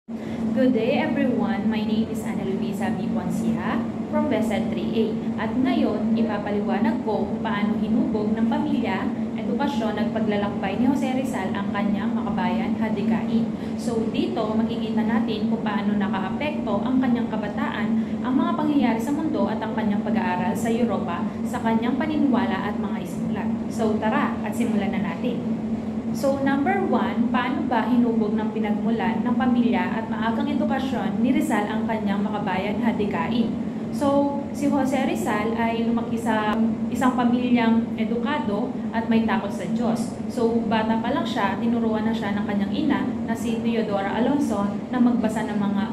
Good day everyone, my name is Ana Luisa B. Poncia from BESED 3A at ngayon ipapaliwanag ko kung paano hinubog ng pamilya, edukasyon at paglalakbay ni Jose Rizal ang kanyang makabayan hadikain. So dito makikita natin kung paano nakaapekto ang kanyang kabataan, ang mga pangyayari sa mundo at ang kanyang pag-aaral sa Europa sa kanyang paniniwala at mga isinulat. So tara at simulan na natin. So number 1, paano ba hinubog ng pinagmulan ng pamilya at maagang edukasyon ni Rizal ang kanyang makabayan hadikain? So si Jose Rizal ay lumaki sa isang pamilyang edukado at may takot sa Diyos. So bata pa lang siya, tinuruan na siya ng kanyang ina na si Teodora Alonso na magbasa ng mga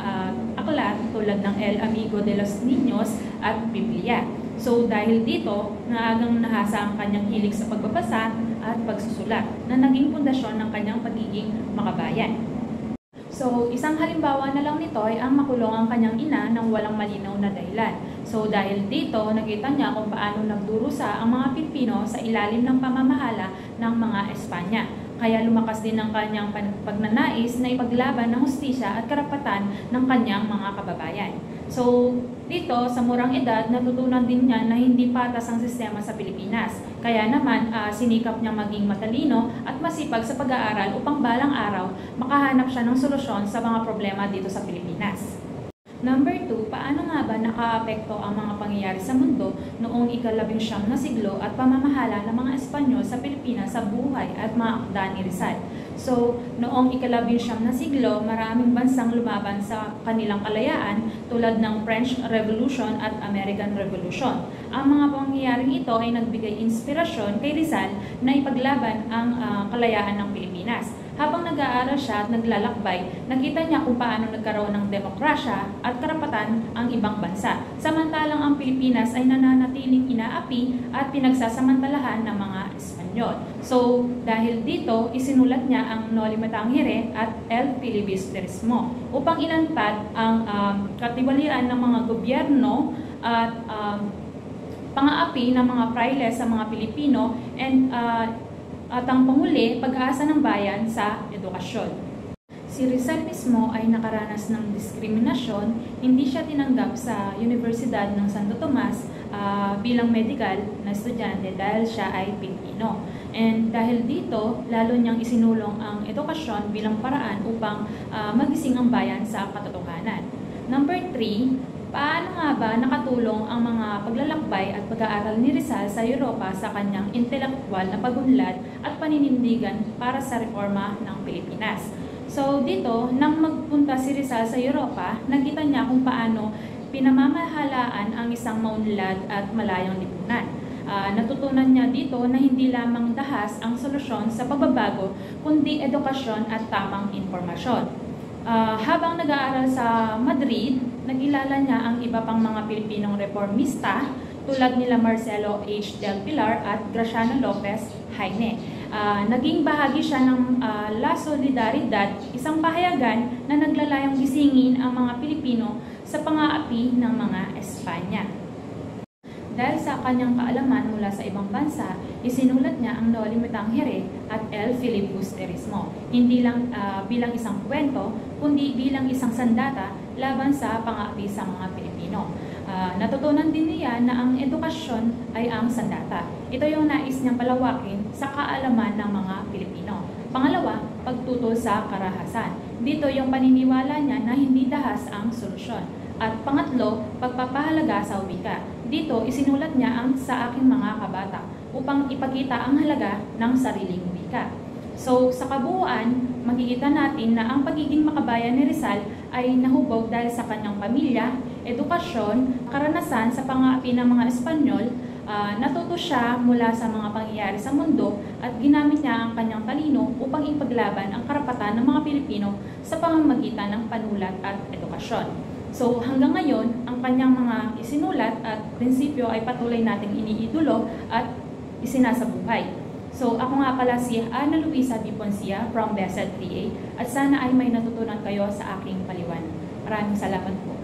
aklat tulad ng El Amigo de los Niños at Biblia. So dahil dito, naagang nahasa ang kanyang hilig sa pagbabasa at pagsusulat na naging pundasyon ng kanyang pagiging makabayan. So isang halimbawa na lang nito ay ang makulong ang kanyang ina ng walang malinaw na dahilan. So dahil dito, nakita niya kung paano nagdurusa ang mga Pilipino sa ilalim ng pamamahala ng mga Espanya. Kaya lumakas din ang kanyang pagnanais na ipaglaban ng hustisya at karapatan ng kanyang mga kababayan. So dito, sa murang edad, natutunan din niya na hindi patas ang sistema sa Pilipinas. Kaya naman, sinikap niya maging matalino at masipag sa pag-aaral upang balang araw makahanap siya ng solusyon sa mga problema dito sa Pilipinas. Number 2, paano nga ba nakaapekto ang mga pangyayari sa mundo noong ika-19 na siglo at pamamahala ng mga Espanyol sa Pilipinas sa buhay at mga akda ni Rizal? So, noong ika-19 na siglo, maraming bansang lumaban sa kanilang kalayaan tulad ng French Revolution at American Revolution. Ang mga pangyayaring ito ay nagbigay inspirasyon kay Rizal na ipaglaban ang kalayaan ng Pilipinas. Habang nag-aaral siya at naglalakbay, nakita niya kung paano nagkaroon ng demokrasya at karapatan ang ibang bansa. Samantalang ang Pilipinas ay nananatiling inaapi at pinagsasamantalahan ng mga Espanyol. So, dahil dito, isinulat niya ang Noli Me Tangere at El Filibusterismo upang ilantad ang katiwalian ng mga gobyerno at pang-aapi ng mga praile sa mga Pilipino at ang panguli, pag-asa ng bayan sa edukasyon. Si Rizal mismo ay nakaranas ng diskriminasyon, hindi siya tinanggap sa Universidad ng Santo Tomas bilang medical na estudyante dahil siya ay Pilipino. And dahil dito, lalo niyang isinulong ang edukasyon bilang paraan upang magising ang bayan sa katotohanan. Number 3, paano nga ba nakatulong ang mga paglalakbay at pag-aaral ni Rizal sa Europa sa kanyang intelektual na pagunlad at paninindigan para sa reforma ng Pilipinas? So dito, nang magpunta si Rizal sa Europa, nakita niya kung paano pinamamahalaan ang isang maunlad at malayong lipunan. Natutunan niya dito na hindi lamang dahas ang solusyon sa pagbabago, kundi edukasyon at tamang impormasyon. Habang nag-aaral sa Madrid, nakilala niya ang iba pang mga Pilipinong reformista tulad nila Marcelo H. Del Pilar at Graciano Lopez Jaime. Naging bahagi siya ng La Solidaridad, isang pahayagan na naglalayong gisingin ang mga Pilipino sa pang-aapi ng mga Espanya. Dahil sa kanyang kaalaman mula sa ibang bansa, isinulat niya ang Noli Me Tangere at El Filibusterismo, hindi lang bilang isang kwento, kundi bilang isang sandata laban sa pang-aapi sa mga Pilipino. Natutunan din niya na ang edukasyon ay ang sandata. Ito yung nais niyang palawakin sa kaalaman ng mga Pilipino. Pangalawa, pagtutol sa karahasan. Dito yung paniniwala niya na hindi dahas ang solusyon. At pangatlo, pagpapahalaga sa wika. Dito, isinulat niya ang Sa Aking Mga Kabata upang ipakita ang halaga ng sariling wika. So, sa kabuuan, makikita natin na ang pagiging makabayan ni Rizal ay nahubog dahil sa kanyang pamilya, edukasyon, karanasan sa pang-aapi ng mga Espanyol, natuto siya mula sa mga pangyayari sa mundo at ginamit niya ang kanyang talino upang ipaglaban ang karapatan ng mga Pilipino sa pamamagitan ng panulat at edukasyon. So hanggang ngayon, ang kanyang mga isinulat at prinsipyo ay patuloy nating iniidolo at isinasabuhay. So ako nga pala si Ana Luisa B. Poncia from BESED 3A at sana ay may natutunan kayo sa aking paliwanag. Maraming salamat po.